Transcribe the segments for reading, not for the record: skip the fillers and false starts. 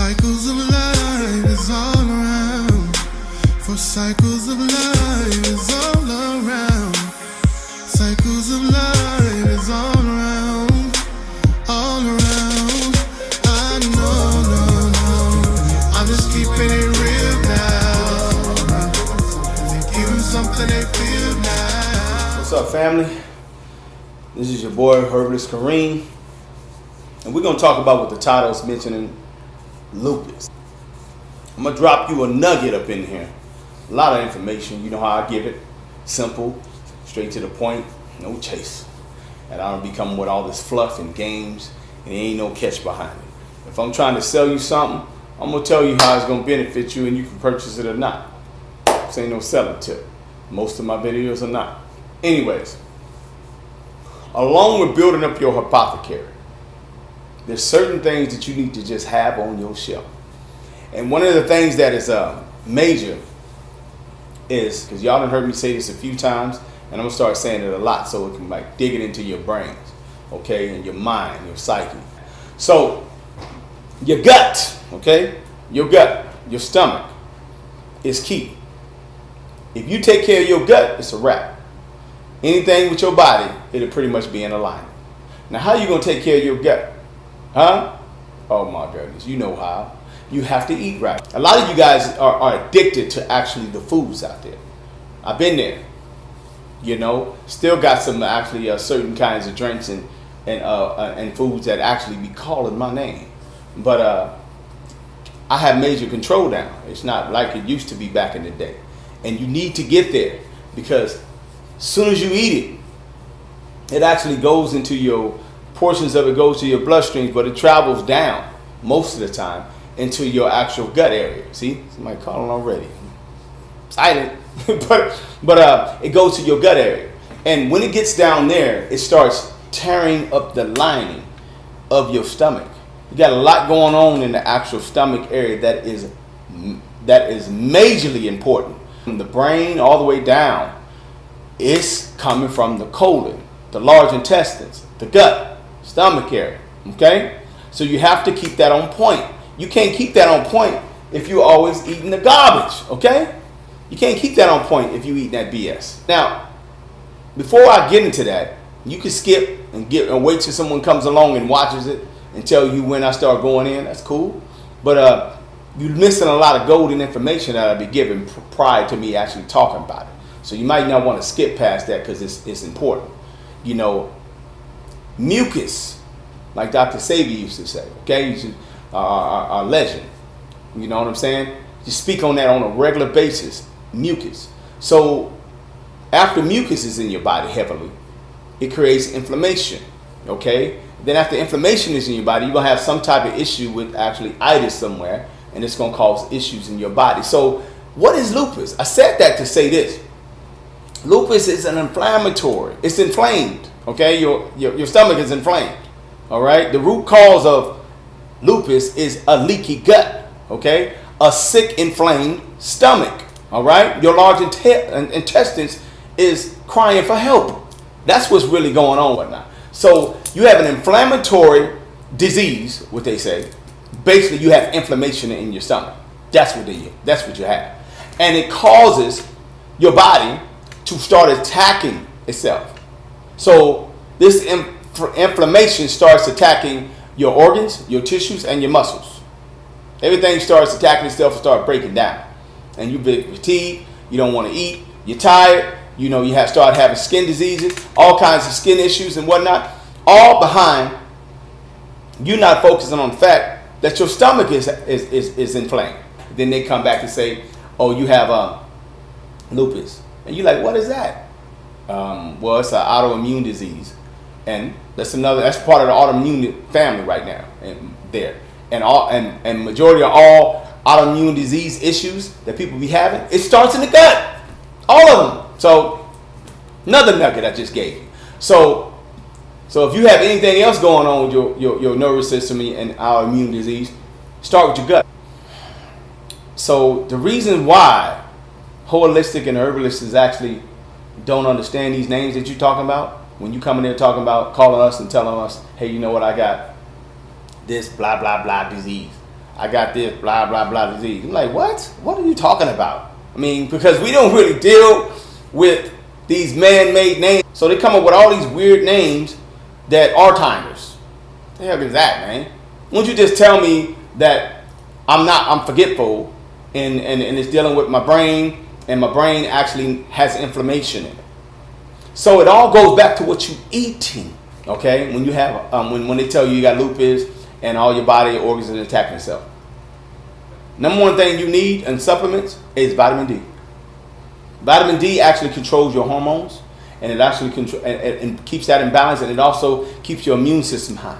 cycles of life is all around. For cycles of life is all around. Cycles of life is all around. All around. I know, no. I'm just keeping it real now. Give them something they feel now. What's up, family? This is your boy, Herbalist Kareem. And we're going to talk about what the title is mentioning, lupus. I'm going to drop you a nugget up in here. A lot of information. You know how I give it. Simple, straight to the point, no chase. And I don't become with all this fluff and games, and there ain't no catch behind it. If I'm trying to sell you something, I'm going to tell you how it's going to benefit you and you can purchase it or not. This ain't no selling tip. Most of my videos are not. Anyways, along with building up your apothecary, there's certain things that you need to just have on your shelf. And one of the things that is major is, because y'all done heard me say this a few times, and I'm going to start saying it a lot so it can like dig it into your brains, okay, and your mind, your psyche. So, your gut, okay, your gut, your stomach is key. If you take care of your gut, it's a wrap. Anything with your body, it'll pretty much be in alignment. Now, how you going to take care of your gut? Huh? Oh my goodness, you know how. You have to eat right. A lot of you guys are addicted to actually the foods out there. I've been there. You know, still got some actually certain kinds of drinks and foods that actually be calling my name. But I have major control now. It's not like it used to be back in the day. And you need to get there, because as soon as you eat it, it actually goes into your portions of it goes to your bloodstream, but it travels down most of the time into your actual gut area. See, somebody calling already. Excited, but it goes to your gut area, and when it gets down there, it starts tearing up the lining of your stomach. You got a lot going on in the actual stomach area that is majorly important. From the brain all the way down, it's coming from the colon, the large intestines, the gut, stomach area, okay? So you have to keep that on point. You can't keep that on point if you're always eating the garbage, okay? You can't keep that on point if you eat that BS. Now, before I get into that, you can skip and wait till someone comes along and watches it and tell you when I start going in. That's cool. But you're missing a lot of golden information that I'll be giving prior to me actually talking about it. So you might not want to skip past that because it's important. You know, mucus, like Dr. Sabi used to say, okay? Our legend. You know what I'm saying? Just speak on that on a regular basis. Mucus. So after mucus is in your body heavily, it creates inflammation. Okay? Then after inflammation is in your body, you're going to have some type of issue with actually itis somewhere, and it's going to cause issues in your body. So what is lupus? I said that to say this. Lupus is an inflammatory. It's inflamed. Okay? Your stomach is inflamed. All right? The root cause of lupus is a leaky gut, okay? A sick, inflamed stomach, all right? Your large intestines is crying for help. That's what's really going on right now. So you have an inflammatory disease, what they say. Basically, you have inflammation in your stomach. That's what you have. And it causes your body to start attacking itself. So this inflammation starts attacking your organs, your tissues, and your muscles. Everything starts attacking itself and start breaking down. And you get fatigued, you don't want to eat, you're tired, you know, you start having skin diseases, all kinds of skin issues and whatnot, all behind you not focusing on the fact that your stomach is inflamed. Then they come back and say, oh, you have lupus. And you're like, what is that? Well, it's an autoimmune disease. And that's part of the autoimmune family right now, and majority of all autoimmune disease issues that people be having, it starts in the gut, all of them. So another nugget I just gave you. So if you have anything else going on with your nervous system and autoimmune disease, start with your gut. So the reason why holistic and herbalists is actually don't understand these names that you're talking about, when you come in there talking about calling us and telling us, hey, you know what, I got this blah, blah, blah disease. I got this blah blah blah disease. I'm like, what? What are you talking about? I mean, because we don't really deal with these man-made names, so they come up with all these weird names that Alzheimer's. What the hell is that, man? Why don't you just tell me that I'm forgetful and it's dealing with my brain, and my brain actually has inflammation in it. So it all goes back to what you're eating, okay? When you have when they tell you got lupus and all your body organs are attacking itself. Number one thing you need in supplements is vitamin D. Vitamin D actually controls your hormones, and it actually and keeps that in balance, and it also keeps your immune system high.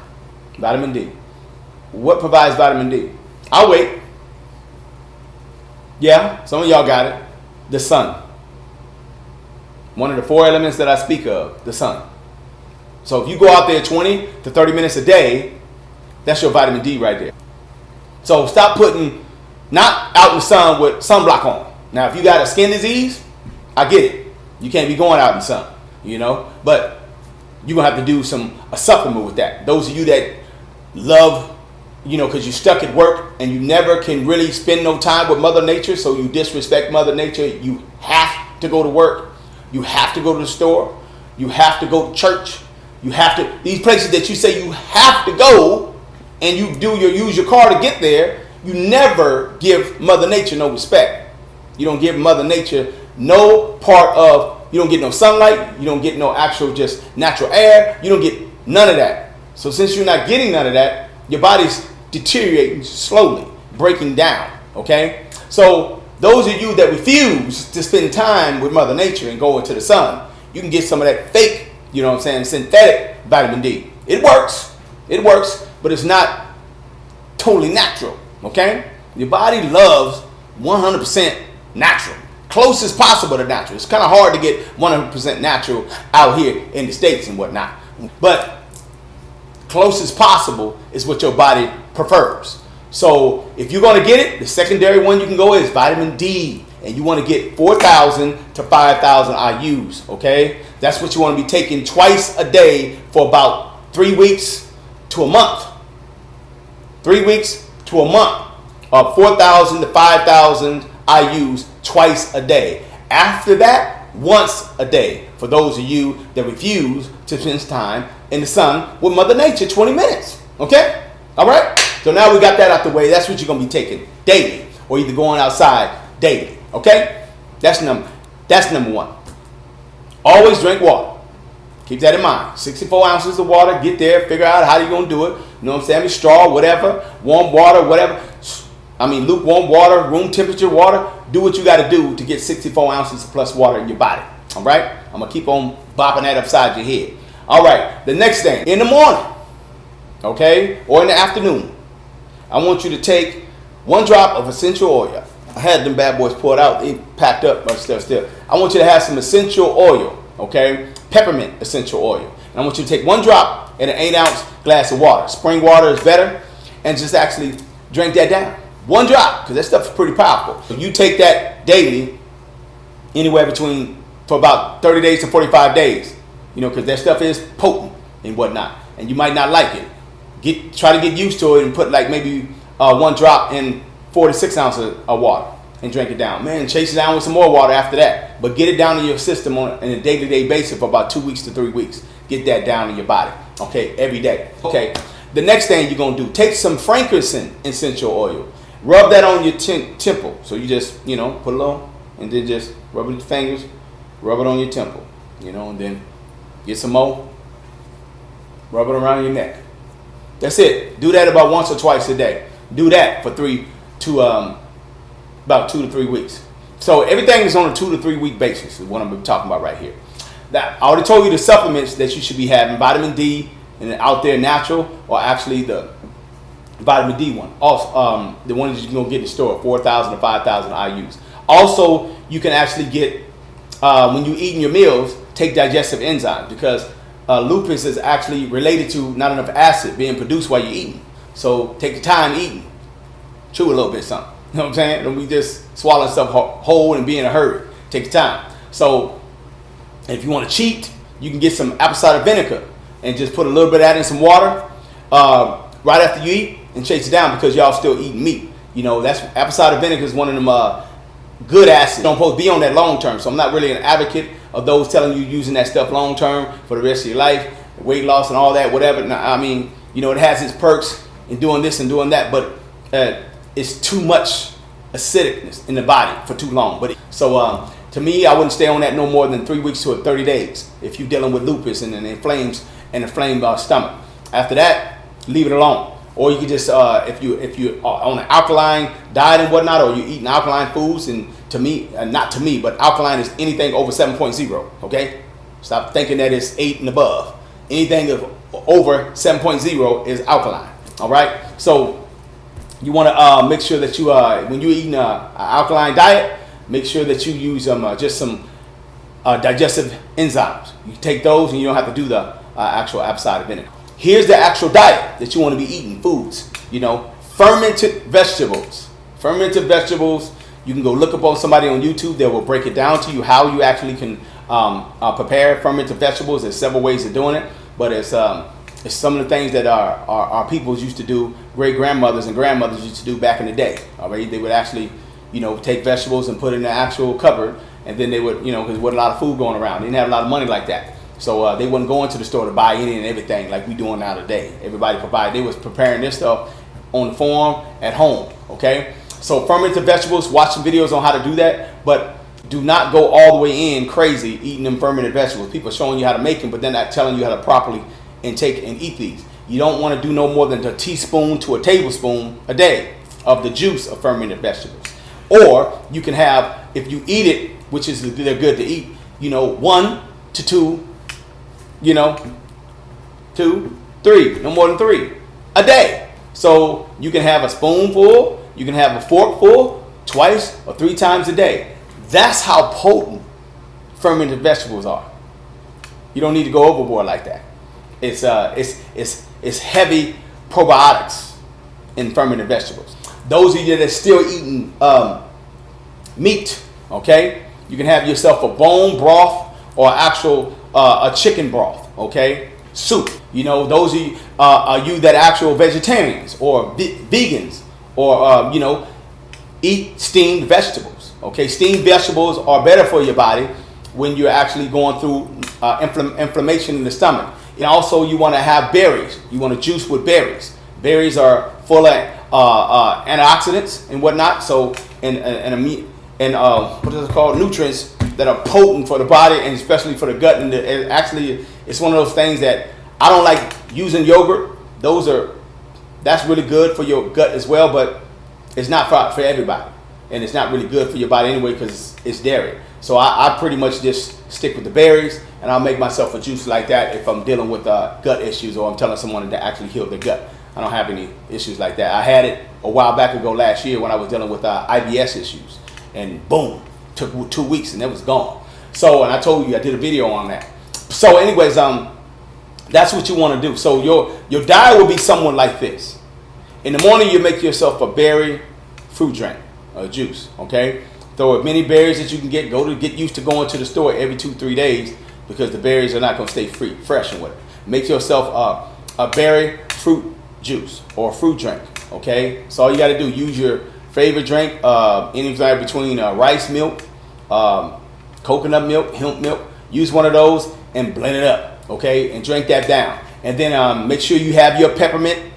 Vitamin D. What provides vitamin D? I'll wait. Yeah, some of y'all got it. The sun. One of the 4 elements that I speak of, the sun. So if you go out there 20 to 30 minutes a day, that's your vitamin D right there. So stop putting, not out in the sun with sunblock on. Now, if you got a skin disease, I get it. You can't be going out in the sun, you know, but you're going to have to do a supplement with that. Those of you that love, you know, because you're stuck at work and you never can really spend no time with Mother Nature, so you disrespect Mother Nature. You have to go to work. You have to go to the store. You have to go to church. You have to, these places that you say you have to go, and you use your car to get there, you never give Mother Nature no respect. You don't give Mother Nature no part of, you don't get no sunlight, you don't get no actual just natural air, you don't get none of that. So since you're not getting none of that, your body's deteriorating slowly, breaking down, okay? So those of you that refuse to spend time with Mother Nature and go into the sun, you can get some of that fake, you know what I'm saying, synthetic vitamin D. It works, but it's not totally natural, okay? Your body loves 100% natural, close as possible to natural. It's kind of hard to get 100% natural out here in the States and whatnot, but close as possible is what your body prefers. So if you're going to get it, the secondary one you can go is vitamin D, and you want to get 4,000 to 5,000 IUs, okay? That's what you want to be taking twice a day for about 3 weeks to a month. 3 weeks to a month of 4,000 to 5,000 IUs twice a day. After that, once a day for those of you that refuse to spend time in the sun with Mother Nature, 20 minutes, okay? All right? So now we got that out the way. That's what you're going to be taking daily, or either going outside daily, okay? That's number one. Always drink water. Keep that in mind. 64 ounces of water. Get there. Figure out how you're going to do it. You know what I'm saying? I mean, straw, whatever. Warm water, whatever. I mean, lukewarm water, room temperature water. Do what you got to do to get 64 ounces plus water in your body. All right? I'm going to keep on bopping that upside your head. All right. The next thing. In the morning, okay, or in the afternoon, I want you to take 1 drop of essential oil. I had them bad boys poured out. They packed up, but still. I want you to have some essential oil, okay? Peppermint essential oil. And I want you to take 1 drop in an 8-ounce glass of water. Spring water is better. And just actually drink that down. 1 drop, because that stuff is pretty powerful. So you take that daily, anywhere between, for about 30 days to 45 days. You know, because that stuff is potent and whatnot. And you might not like it. Try to get used to it and put like maybe 1 drop in 4 to 6 ounces of water and drink it down. Man, chase it down with some more water after that. But get it down in your system on a day-to-day basis for about 2 weeks to 3 weeks. Get that down in your body, okay, every day. Okay, the next thing you're going to do, take some frankincense essential oil. Rub that on your temple. So you just, you know, put it on and then just rub it with your fingers. Rub it on your temple, you know, and then get some more. Rub it around your neck. That's it. Do that about once or twice a day. Do that for about 2 to 3 weeks. So everything is on a 2 to 3 week basis is what I'm talking about right here. That I already told you the supplements that you should be having: vitamin D and out there natural, or actually the vitamin D one. Also, the one that you can go get in the store, 4,000 to 5,000 IUs. Also, you can actually get when you eating your meals, take digestive enzymes, because lupus is actually related to not enough acid being produced while you're eating. So take the time eating. Chew a little bit something. You know what I'm saying? Don't be just swallowing stuff whole and be in a hurry. Take the time. So if you want to cheat, you can get some apple cider vinegar and just put a little bit of that in some water right after you eat, and chase it down because y'all still eating meat. You know, that's apple cider vinegar is one of them good acids. Don't supposed to be on that long term. So I'm not really an advocate of those telling you using that stuff long term for the rest of your life, weight loss and all that, whatever. Now, I mean, you know, it has its perks in doing this and doing that, but it's too much acidicness in the body for too long. But so to me, I wouldn't stay on that no more than 3 weeks to 30 days if you're dealing with lupus and inflamed stomach. After that, leave it alone. Or you could just if you are on an alkaline diet and whatnot, or you're eating alkaline foods, and to me, not to me, but alkaline is anything over 7.0. Okay, stop thinking that it's 8 and above. Anything over 7.0 is alkaline. All right, so you want to make sure that you when you're eating an alkaline diet, make sure that you use just some digestive enzymes. You take those and you don't have to do the actual apple cider vinegar. Here's the actual diet that you want to be eating, foods. You know, fermented vegetables. Fermented vegetables, you can go look up on somebody on YouTube. They will break it down to you how you actually can prepare fermented vegetables. There's several ways of doing it, but it's some of the things that our peoples used to do, great grandmothers and grandmothers used to do back in the day. All right, they would actually, you know, take vegetables and put it in the actual cupboard, and then they would, you know, because there wasn't a lot of food going around. They didn't have a lot of money like that. So they wouldn't go into the store to buy any and everything like we doing now today. Everybody provided. They was preparing this stuff on the farm at home. Okay, so fermented vegetables. Watch some videos on how to do that, but do not go all the way in crazy eating them fermented vegetables. People are showing you how to make them, but they're not telling you how to properly intake and eat these. You don't want to do no more than a teaspoon to a tablespoon a day of the juice of fermented vegetables. Or you can have, if you eat it, which is they're good to eat, you know, 1 to 2. You know, 2, 3, no more than 3 a day. So you can have a spoonful, you can have a forkful, twice or 3 times a day. That's how potent fermented vegetables are. You don't need to go overboard like that. It's heavy probiotics in fermented vegetables. Those of you that are still eating meat, okay, you can have yourself a bone broth or actual a chicken broth, okay, soup. You know, those of you are you that are actual vegetarians or vegans, or you know, eat steamed vegetables. Okay, steamed vegetables are better for your body when you're actually going through inflammation in the stomach. And also, you want to have berries. You want to juice with berries. Berries are full of antioxidants and whatnot. So and what is it called? Nutrients that are potent for the body and especially for the gut. And actually, it's one of those things that I don't like using yogurt. That's really good for your gut as well, but it's not for everybody. And it's not really good for your body anyway because it's dairy. So I pretty much just stick with the berries, and I'll make myself a juice like that if I'm dealing with gut issues or I'm telling someone to actually heal their gut. I don't have any issues like that. I had it a while back ago last year when I was dealing with IBS issues. And boom, took 2 weeks and it was gone. So, and I told you I did a video on that. So anyways, that's what you want to do. So your diet will be somewhat like this. In the morning, you make yourself a berry fruit drink, a juice, okay? Throw as many berries as you can get. Get used to going to the store every 2-3 days because the berries are not going to stay fresh and whatever. Make yourself a berry fruit juice or fruit drink, okay? So all you got to do, use your favorite drink, anything between rice milk, coconut milk, hemp milk. Use one of those and blend it up, okay? And drink that down. And then make sure you have your peppermint,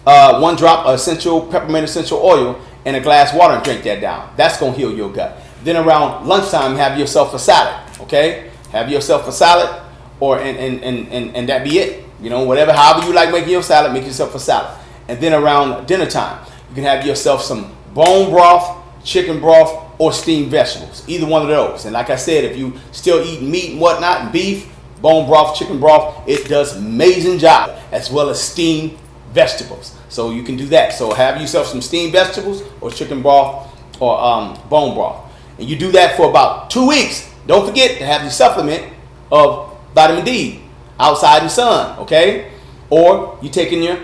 1 drop of peppermint essential oil and a glass of water and drink that down. That's going to heal your gut. Then around lunchtime, have yourself a salad, okay? Have yourself a salad, or and that be it. You know, however you like making your salad, make yourself a salad. And then around dinner time, you can have yourself some bone broth, chicken broth, or steamed vegetables. Either one of those. And like I said, if you still eat meat and whatnot, and beef, bone broth, chicken broth, it does amazing job, as well as steamed vegetables. So you can do that. So have yourself some steamed vegetables or chicken broth or bone broth. And you do that for about 2 weeks. Don't forget to have the supplement of vitamin D outside in the sun, okay? Or you taking your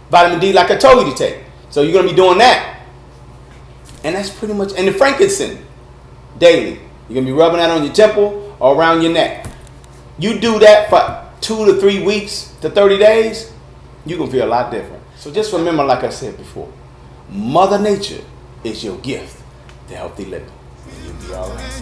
vitamin D like I told you to take. So you're going to be doing that. And that's pretty much, and the frankincense daily. You're going to be rubbing that on your temple or around your neck. You do that for 2 to 3 weeks to 30 days, you're going to feel a lot different. So just remember, like I said before, Mother Nature is your gift to healthy living. And you'll be all right.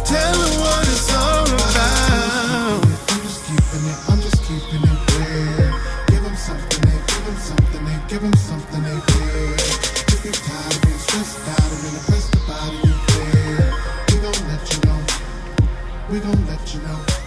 Tell them what it's all about. I'm just keeping it real. Give them something, give them something, give them something they feel. If you're tired of being stressed out and impressed about it, you feel. We gon' let you know.